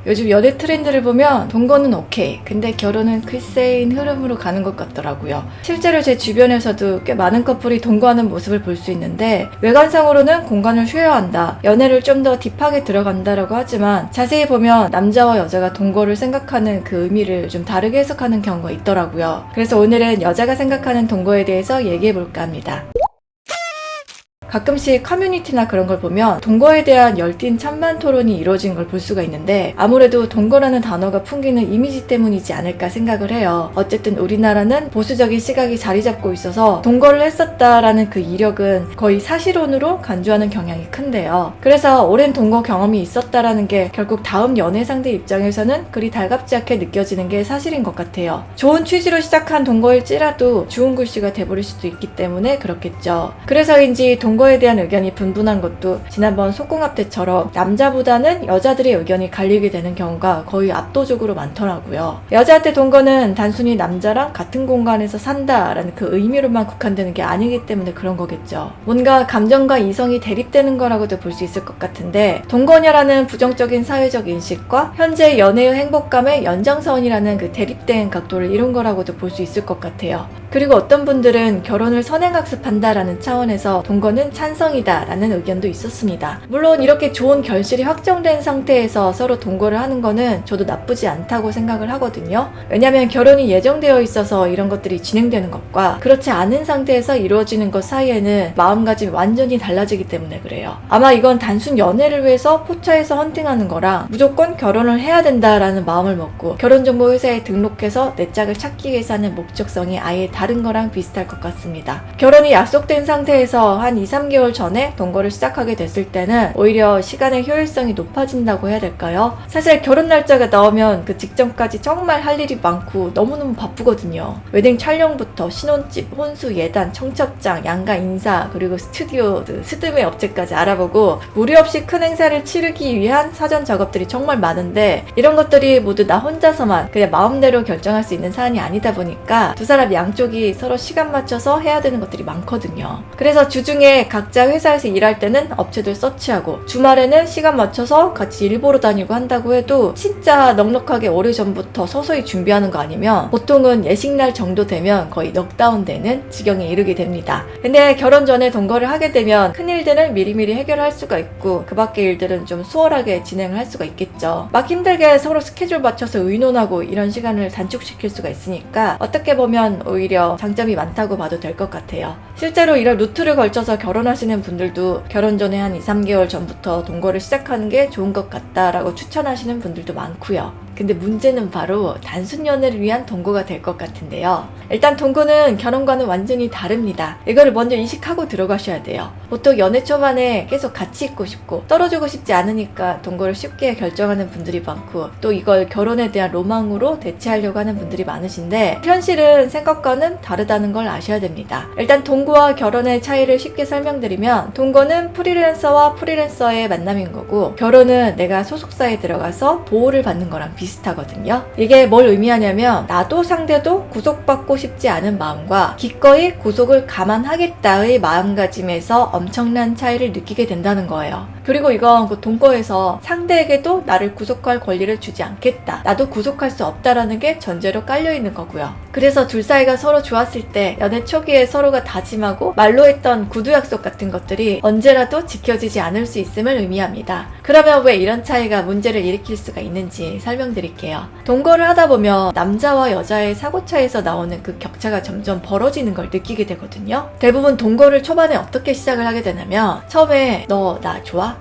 요즘 연애 트렌드를 보면 동거는 오케이, 근데 결혼은 글쎄인 흐름으로 가는 것 같더라고요. 실제로 제 주변에서도 꽤 많은 커플이 동거하는 모습을 볼 수 있는데, 외관상으로는 공간을 쉐어한다, 연애를 좀 더 딥하게 들어간다라고 하지만 자세히 보면 남자와 여자가 동거를 생각하는 그 의미를 좀 다르게 해석하는 경우가 있더라고요. 그래서 오늘은 여자가 생각하는 동거에 대해서 얘기해볼까 합니다. 가끔씩 커뮤니티나 그런 걸 보면 동거에 대한 열띤 찬반 토론이 이루어진 걸 볼 수가 있는데, 아무래도 동거라는 단어가 풍기는 이미지 때문이지 않을까 생각을 해요. 어쨌든 우리나라는 보수적인 시각이 자리 잡고 있어서 동거를 했었다라는 그 이력은 거의 사실혼으로 간주하는 경향이 큰데요. 그래서 오랜 동거 경험이 있었다라는 게 결국 다음 연애 상대 입장에서는 그리 달갑지 않게 느껴지는 게 사실인 것 같아요. 좋은 취지로 시작한 동거일지라도 죽은 글씨가 돼버릴 수도 있기 때문에 그렇겠죠. 그래서인지 동거에 대한 의견이 분분한 것도 지난번 속궁합 때처럼 남자보다는 여자들의 의견이 갈리게 되는 경우가 거의 압도적으로 많더라고요. 여자한테 동거는 단순히 남자랑 같은 공간에서 산다라는 그 의미로만 국한되는 게 아니기 때문에 그런 거겠죠. 뭔가 감정과 이성이 대립되는 거라고도 볼 수 있을 것 같은데, 동거녀라는 부정적인 사회적 인식과 현재 연애의 행복감의 연장선이라는 그 대립된 각도를 이룬 거라고도 볼 수 있을 것 같아요. 그리고 어떤 분들은 결혼을 선행학습한다라는 차원에서 동거는 찬성이다 라는 의견도 있었습니다. 물론 이렇게 좋은 결실이 확정된 상태에서 서로 동거를 하는 거는 저도 나쁘지 않다고 생각을 하거든요. 왜냐면 결혼이 예정되어 있어서 이런 것들이 진행되는 것과 그렇지 않은 상태에서 이루어지는 것 사이에는 마음가짐이 완전히 달라지기 때문에 그래요. 아마 이건 단순 연애를 위해서 포차에서 헌팅하는 거랑 무조건 결혼을 해야 된다라는 마음을 먹고 결혼정보회사에 등록해서 내 짝을 찾기 위해서 하는 목적성이 아예 다른 거랑 비슷할 것 같습니다. 결혼이 약속된 상태에서 한 2-3개월 전에 동거를 시작하게 됐을 때는 오히려 시간의 효율성이 높아진다고 해야 될까요? 사실 결혼 날짜가 나오면 그 직전까지 정말 할 일이 많고 너무너무 바쁘거든요. 웨딩 촬영부터 신혼집, 혼수, 예단, 청첩장, 양가 인사, 그리고 스튜디오, 스드메 업체까지 알아보고 무리 없이 큰 행사를 치르기 위한 사전 작업들이 정말 많은데, 이런 것들이 모두 나 혼자서만 그냥 마음대로 결정할 수 있는 사안이 아니다 보니까 두 사람 양쪽이 서로 시간 맞춰서 해야 되는 것들이 많거든요. 그래서 주중에 각자 회사에서 일할 때는 업체들 서치하고, 주말에는 시간 맞춰서 같이 일 보러 다니고 한다고 해도 진짜 넉넉하게 오래전부터 서서히 준비하는 거 아니면 보통은 예식날 정도 되면 거의 넉다운 되는 지경에 이르게 됩니다. 근데 결혼 전에 동거를 하게 되면 큰일들은 미리미리 해결할 수가 있고 그 밖의 일들은 좀 수월하게 진행을 할 수가 있겠죠. 막 힘들게 서로 스케줄 맞춰서 의논하고 이런 시간을 단축시킬 수가 있으니까 어떻게 보면 오히려 장점이 많다고 봐도 될 것 같아요. 실제로 이런 루트를 걸쳐서 결혼하시는 분들도 결혼 전에 한 2-3개월 전부터 동거를 시작하는 게 좋은 것 같다라고 추천하시는 분들도 많고요. 근데 문제는 바로 단순 연애를 위한 동거가 될 것 같은데요. 일단 동거는 결혼과는 완전히 다릅니다. 이거를 먼저 인식하고 들어가셔야 돼요. 보통 연애 초반에 계속 같이 있고 싶고 떨어지고 싶지 않으니까 동거를 쉽게 결정하는 분들이 많고, 또 이걸 결혼에 대한 로망으로 대체하려고 하는 분들이 많으신데, 현실은 생각과는 다르다는 걸 아셔야 됩니다. 일단 동거와 결혼의 차이를 쉽게 설명드리면, 동거는 프리랜서와 프리랜서의 만남인 거고, 결혼은 내가 소속사에 들어가서 보호를 받는 거랑 비슷하거든요. 이게 뭘 의미하냐면, 나도 상대도 구속받고 싶지 않은 마음과 기꺼이 구속을 감안하겠다의 마음가짐에서 엄청난 차이를 느끼게 된다는 거예요. 그리고 이건 그 동거에서 상대에게도 나를 구속할 권리를 주지 않겠다, 나도 구속할 수 없다라는 게 전제로 깔려있는 거고요. 그래서 둘 사이가 서로 좋았을 때 연애 초기에 서로가 다짐하고 말로 했던 구두 약속 같은 것들이 언제라도 지켜지지 않을 수 있음을 의미합니다. 그러면 왜 이런 차이가 문제를 일으킬 수가 있는지 설명드릴게요. 동거를 하다 보면 남자와 여자의 사고차에서 나오는 그 격차가 점점 벌어지는 걸 느끼게 되거든요. 대부분 동거를 초반에 어떻게 시작을 하게 되냐면, 처음에 너 나 좋아?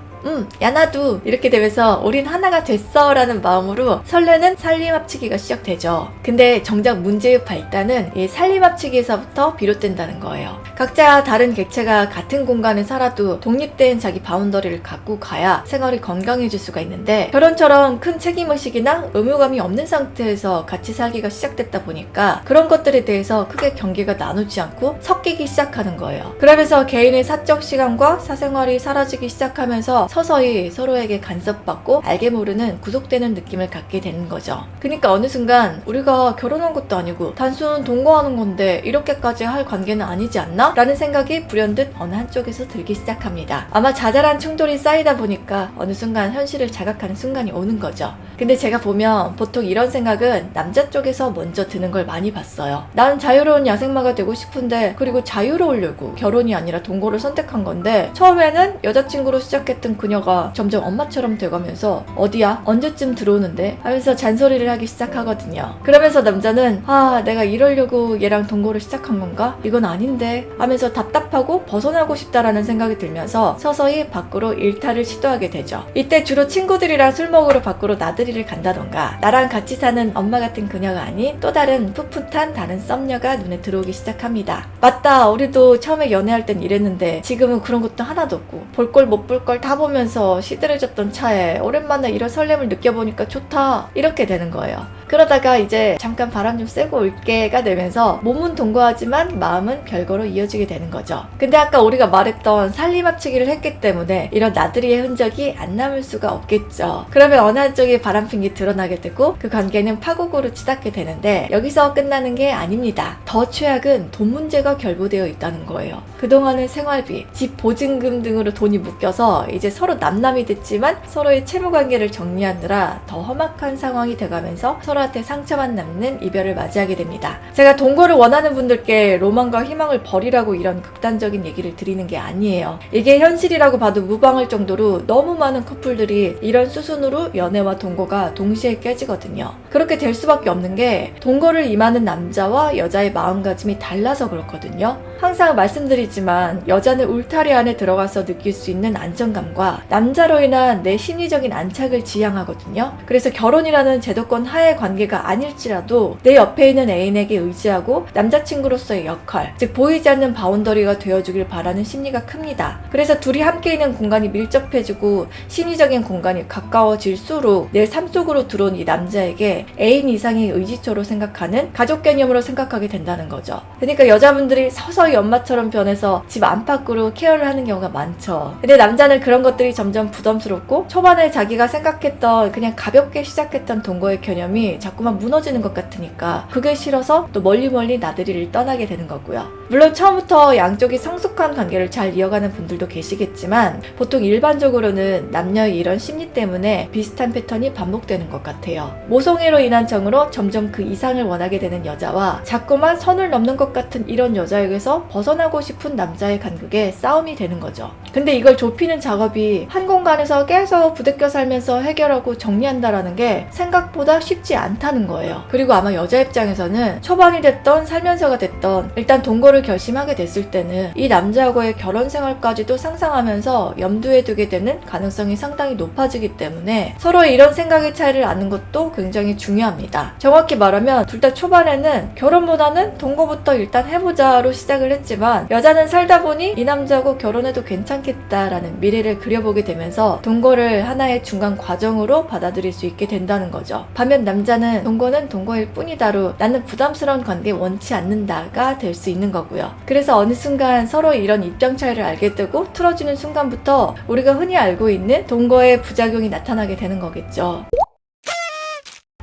야 나도, 이렇게 되면서 우린 하나가 됐어 라는 마음으로 설레는 살림 합치기가 시작되죠. 근데 정작 문제의 발단은 이 살림 합치기에서부터 비롯된다는 거예요. 각자 다른 객체가 같은 공간에 살아도 독립된 자기 바운더리를 갖고 가야 생활이 건강해질 수가 있는데, 결혼처럼 큰 책임의식이나 의무감이 없는 상태에서 같이 살기가 시작됐다 보니까 그런 것들에 대해서 크게 경계가 나누지 않고 섞이기 시작하는 거예요. 그러면서 개인의 사적 시간과 사생활이 사라지기 시작하면서 서서히 서로에게 간섭받고 알게 모르는 구속되는 느낌을 갖게 되는 거죠. 그러니까 어느 순간 우리가 결혼한 것도 아니고 단순 동거하는 건데 이렇게까지 할 관계는 아니지 않나? 라는 생각이 불현듯 어느 한쪽에서 들기 시작합니다. 아마 자잘한 충돌이 쌓이다 보니까 어느 순간 현실을 자각하는 순간이 오는 거죠. 근데 제가 보면 보통 이런 생각은 남자 쪽에서 먼저 드는 걸 많이 봤어요. 난 자유로운 야생마가 되고 싶은데, 그리고 자유로우려고 결혼이 아니라 동거를 선택한 건데, 처음에는 여자친구로 시작했던 그녀가 점점 엄마처럼 돼가면서 어디야? 언제쯤 들어오는데? 하면서 잔소리를 하기 시작하거든요. 그러면서 남자는 내가 이러려고 얘랑 동거를 시작한 건가? 이건 아닌데? 하면서 답답하고 벗어나고 싶다라는 생각이 들면서 서서히 밖으로 일탈을 시도하게 되죠. 이때 주로 친구들이랑 술 먹으러 밖으로 나들이를 간다던가, 나랑 같이 사는 엄마 같은 그녀가 아닌 또 다른 풋풋한 다른 썸녀가 눈에 들어오기 시작합니다. 맞다, 우리도 처음에 연애할 땐 이랬는데 지금은 그런 것도 하나도 없고 볼 걸 못 볼 걸 다 보면서 시들해졌던 차에 오랜만에 이런 설렘을 느껴보니까 좋다, 이렇게 되는 거예요. 그러다가 이제 잠깐 바람 좀 쐬고 올게가 되면서 몸은 동거하지만 마음은 별거로 이어지게 되는 거죠. 근데 아까 우리가 말했던 살림 합치기를 했기 때문에 이런 나들이의 흔적이 안 남을 수가 없겠죠. 그러면 어느 한쪽에 바람핀 게 드러나게 되고 그 관계는 파국으로 치닫게 되는데, 여기서 끝나는 게 아닙니다. 더 최악은 돈 문제가 결부되어 있다는 거예요. 그동안은 생활비, 집 보증금 등으로 돈이 묶여서 이제 서로 남남이 됐지만 서로의 채무 관계를 정리하느라 더 험악한 상황이 돼가면서 서로한테 상처만 남는 이별을 맞이하게 됩니다. 제가 동거를 원하는 분들께 로망과 희망을 버리라고 이런 극단적인 얘기를 드리는 게 아니에요. 이게 현실이라고 봐도 무방할 정도로 너무 많은 커플들이 이런 수순으로 연애와 동거가 동시에 깨지거든요. 그렇게 될 수밖에 없는 게 동거를 임하는 남자와 여자의 마음가짐이 달라서 그렇거든요. 항상 말씀드리지만 여자는 울타리 안에 들어가서 느낄 수 있는 안정감과 남자로 인한 내 심리적인 안착을 지향하거든요. 그래서 결혼이라는 제도권 하에 관계가 아닐지라도 내 옆에 있는 애인에게 의지하고 남자친구로서의 역할, 즉 보이지 않는 바운더리가 되어주길 바라는 심리가 큽니다. 그래서 둘이 함께 있는 공간이 밀접해지고 심리적인 공간이 가까워질수록 내 삶 속으로 들어온 이 남자에게 애인 이상의 의지처로 생각하는, 가족 개념으로 생각하게 된다는 거죠. 그러니까 여자분들이 서서히 엄마처럼 변해서 집 안팎으로 케어를 하는 경우가 많죠. 근데 남자는 그런 것들이 점점 부담스럽고 초반에 자기가 생각했던 그냥 가볍게 시작했던 동거의 개념이 자꾸만 무너지는 것 같으니까 그게 싫어서 또 멀리 나들이를 떠나게 되는 거고요. 물론 처음부터 양쪽이 성숙한 관계를 잘 이어가는 분들도 계시겠지만 보통 일반적으로는 남녀의 이런 심리 때문에 비슷한 패턴이 반복되는 것 같아요. 모성애로 인한 정으로 점점 그 이상을 원하게 되는 여자와 자꾸만 선을 넘는 것 같은 이런 여자에게서 벗어나고 싶은 남자의 간극에 싸움이 되는 거죠. 근데 이걸 좁히는 작업이 한 공간에서 계속 부대껴 살면서 해결하고 정리한다라는 게 생각보다 쉽지 않다는 거예요. 그리고 아마 여자 입장에서는 초반이 됐던 살면서가 됐던 일단 동거를 결심하게 됐을 때는 이 남자하고의 결혼 생활까지도 상상하면서 염두에 두게 되는 가능성이 상당히 높아지기 때문에 서로의 이런 생각의 차이를 아는 것도 굉장히 중요합니다. 정확히 말하면 둘 다 초반에는 결혼보다는 동거부터 일단 해보자로 시작을 했지만 여자는 살다 보니 이 남자하고 결혼해도 괜찮겠다라는 미래를 그려보게 되면서 동거를 하나의 중간 과정으로 받아들일 수 있게 된다는 거죠. 반면 남자는 동거는 동거일 뿐이다로 나는 부담스러운 관계 원치 않는다가 될 수 있는 거고요. 그래서 어느 순간 서로 이런 입장 차이를 알게 되고 틀어지는 순간부터 우리가 흔히 알고 있는 동거의 부작용이 나타나게 되는 거겠죠.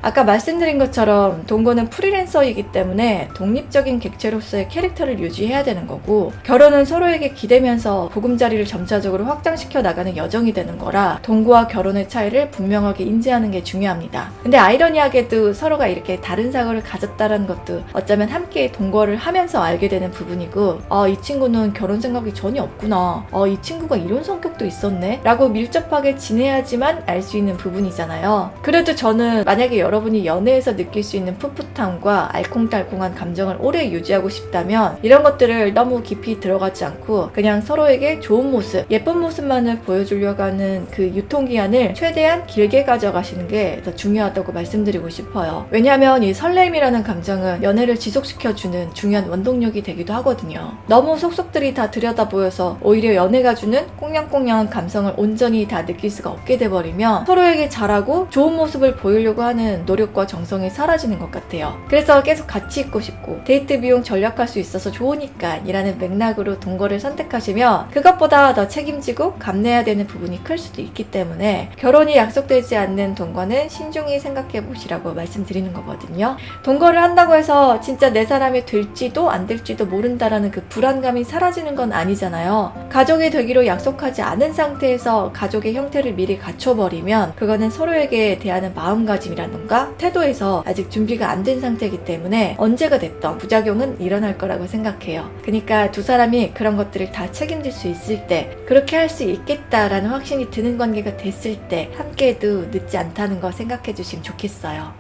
아까 말씀드린 것처럼 동거는 프리랜서이기 때문에 독립적인 객체로서의 캐릭터를 유지해야 되는 거고, 결혼은 서로에게 기대면서 보금자리를 점차적으로 확장시켜 나가는 여정이 되는 거라 동거와 결혼의 차이를 분명하게 인지하는 게 중요합니다. 근데 아이러니하게도 서로가 이렇게 다른 사고를 가졌다는 것도 어쩌면 함께 동거를 하면서 알게 되는 부분이고, 이 친구는 결혼 생각이 전혀 없구나, 이 친구가 이런 성격도 있었네 라고 밀접하게 지내야지만 알 수 있는 부분이잖아요. 그래도 저는 만약에 여러분이 연애에서 느낄 수 있는 풋풋함과 알콩달콩한 감정을 오래 유지하고 싶다면 이런 것들을 너무 깊이 들어가지 않고 그냥 서로에게 좋은 모습, 예쁜 모습만을 보여주려고 하는 그 유통기한을 최대한 길게 가져가시는 게 더 중요하다고 말씀드리고 싶어요. 왜냐하면 이 설렘이라는 감정은 연애를 지속시켜주는 중요한 원동력이 되기도 하거든요. 너무 속속들이 다 들여다보여서 오히려 연애가 주는 꽁냥꽁냥한 감성을 온전히 다 느낄 수가 없게 돼버리면 서로에게 잘하고 좋은 모습을 보이려고 하는 되면 노력과 정성이 사라지는 것 같아요. 그래서 계속 같이 있고 싶고 데이트 비용 절약할 수 있어서 좋으니까 이라는 맥락으로 동거를 선택하시면 그것보다 더 책임지고 감내해야 되는 부분이 클 수도 있기 때문에 결혼이 약속되지 않는 동거는 신중히 생각해 보시라고 말씀드리는 거거든요. 동거를 한다고 해서 진짜 내 사람이 될지도 안 될지도 모른다라는 그 불안감이 사라지는 건 아니잖아요. 가족이 되기로 약속하지 않은 상태에서 가족의 형태를 미리 갖춰버리면 그거는 서로에게 대하는 마음가짐이라던가 태도에서 아직 준비가 안 된 상태이기 때문에 언제가 됐던 부작용은 일어날 거라고 생각해요. 그러니까 두 사람이 그런 것들을 다 책임질 수 있을 때, 그렇게 할 수 있겠다라는 확신이 드는 관계가 됐을 때 함께해도 늦지 않다는 거 생각해 주시면 좋겠어요.